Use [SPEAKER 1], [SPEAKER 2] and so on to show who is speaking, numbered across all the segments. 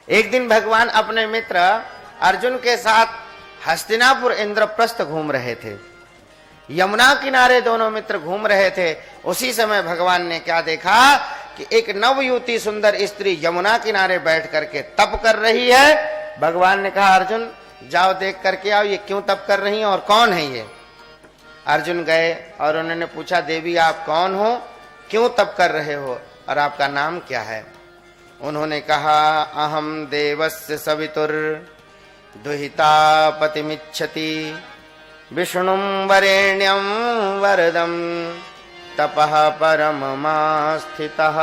[SPEAKER 1] एक दिन भगवान अपने मित्र अर्जुन के साथ हस्तिनापुर इंद्रप्रस्थ घूम रहे थे। यमुना किनारे दोनों मित्र घूम रहे थे। उसी समय भगवान ने क्या देखा कि एक नवयुवती सुंदर स्त्री यमुना किनारे बैठ करके तप कर रही है। भगवान ने कहा, अर्जुन जाओ देख करके आओ, ये क्यों तप कर रही है और कौन है ये। अर्जुन गए और उन्होंने पूछा, देवी आप कौन हो, क्यों तप कर रहे हो और आपका नाम क्या है। उन्होंने कहा, अहम देवस्य सवितुर दुहिता पतिमिच्छति विष्णुं वरेण्यं वरदं तपः परममास्थितः।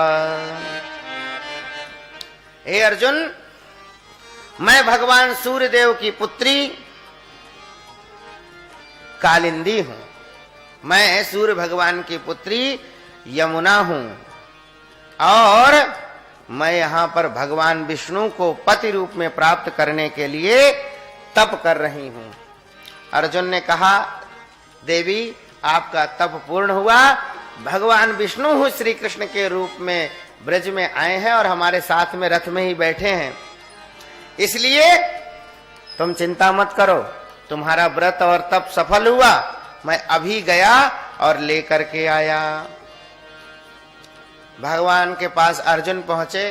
[SPEAKER 1] हे अर्जुन, मैं भगवान सूर्यदेव की पुत्री कालिंदी हूं। मैं सूर्य भगवान की पुत्री यमुना हूं और मैं यहां पर भगवान विष्णु को पति रूप में प्राप्त करने के लिए तप कर रही हूं। अर्जुन ने कहा, देवी आपका तप पूर्ण हुआ। भगवान विष्णु श्री कृष्ण के रूप में ब्रज में आए हैं और हमारे साथ में रथ में ही बैठे हैं, इसलिए तुम चिंता मत करो, तुम्हारा व्रत और तप सफल हुआ। मैं अभी गया और लेकर के आया। भगवान के पास अर्जुन पहुंचे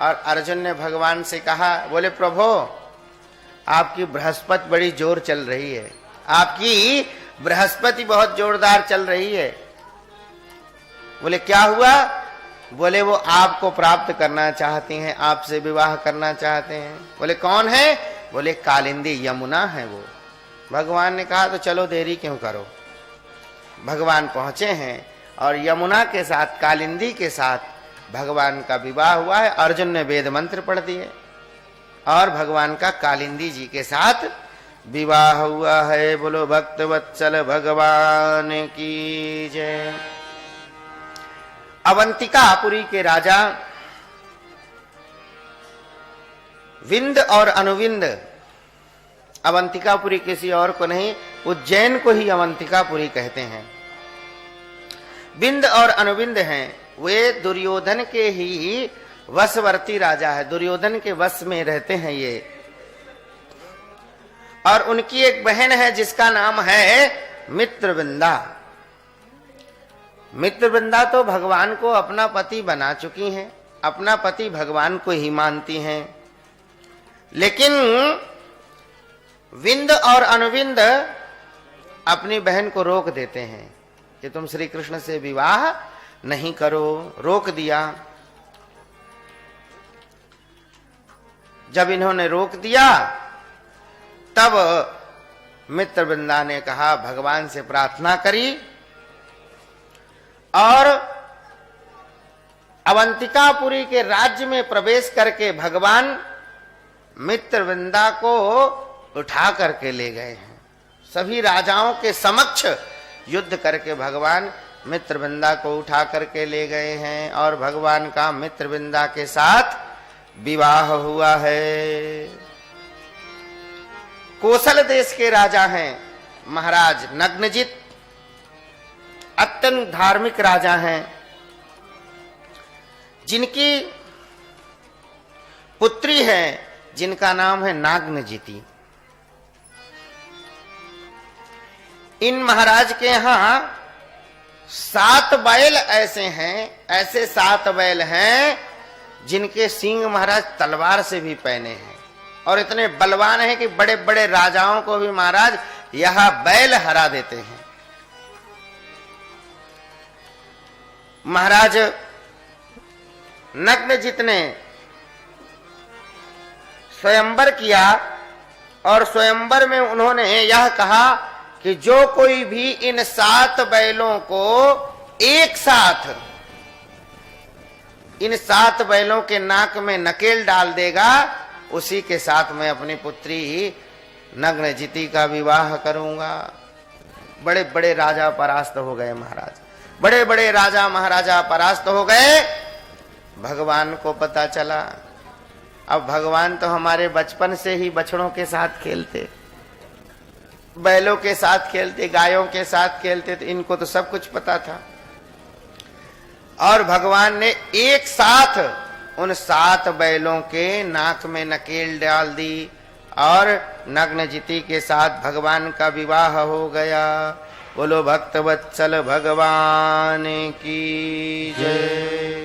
[SPEAKER 1] और अर्जुन ने भगवान से कहा, बोले प्रभु आपकी बृहस्पति बड़ी जोर चल रही है, आपकी बृहस्पति बहुत जोरदार चल रही है। बोले क्या हुआ। बोले वो आपको प्राप्त करना चाहती हैं, आपसे विवाह करना चाहते हैं। बोले कौन है। बोले कालिंदी यमुना है वो। भगवान ने कहा, तो चलो देरी क्यों करो। भगवान पहुंचे हैं और यमुना के साथ, कालिंदी के साथ भगवान का विवाह हुआ है। अर्जुन ने वेद मंत्र पढ़ दिए और भगवान का कालिंदी जी के साथ विवाह हुआ है। बोलो भक्त वत्सल भगवान की जय। अवंतिकापुरी के राजा विंद और अनुविंद, अवंतिकापुरी किसी और को नहीं, उज्जैन को ही अवंतिकापुरी कहते हैं। विंद और अनुविंद हैं, वे दुर्योधन के ही वशवर्ती राजा है, दुर्योधन के वश में रहते हैं ये। और उनकी एक बहन है जिसका नाम है मित्रविंदा। मित्रविंदा तो भगवान को अपना पति बना चुकी हैं, अपना पति भगवान को ही मानती हैं। लेकिन विंद और अनुविंद अपनी बहन को रोक देते हैं कि तुम श्री कृष्ण से विवाह नहीं करो, रोक दिया। जब इन्होंने रोक दिया तब मित्रविंदा ने कहा, भगवान से प्रार्थना करी और अवंतिकापुरी के राज्य में प्रवेश करके भगवान मित्रविंदा को उठा करके ले गए हैं। सभी राजाओं के समक्ष युद्ध करके भगवान मित्रविंदा को उठा करके ले गए हैं और भगवान का मित्रविंदा के साथ विवाह हुआ है। कोसल देश के राजा हैं महाराज नग्नजित, अत्यंत धार्मिक राजा हैं, जिनकी पुत्री है जिनका नाम है नाग्नजिती। इन महाराज के यहां 7 बैल ऐसे हैं, ऐसे 7 बैल हैं जिनके सींग महाराज तलवार से भी पहने हैं और इतने बलवान हैं कि बड़े बड़े राजाओं को भी महाराज यह बैल हरा देते हैं। महाराज नग्नजित ने स्वयंवर किया और स्वयंवर में उन्होंने यह कहा कि जो कोई भी इन 7 बैलों को एक साथ, इन 7 बैलों के नाक में नकेल डाल देगा, उसी के साथ मैं अपनी पुत्री नग्नजिती का विवाह करूंगा। बड़े बड़े राजा परास्त हो गए महाराज, बड़े बड़े राजा महाराजा परास्त हो गए। भगवान को पता चला। अब भगवान तो हमारे बचपन से ही बछड़ों के साथ खेलते, बैलों के साथ खेलते, गायों के साथ खेलते, तो इनको तो सब कुछ पता था। और भगवान ने एक साथ उन 7 बैलों के नाक में नकेल डाल दी और नग्न जिति के साथ भगवान का विवाह हो गया। बोलो भक्त वत्सल भगवान की जय।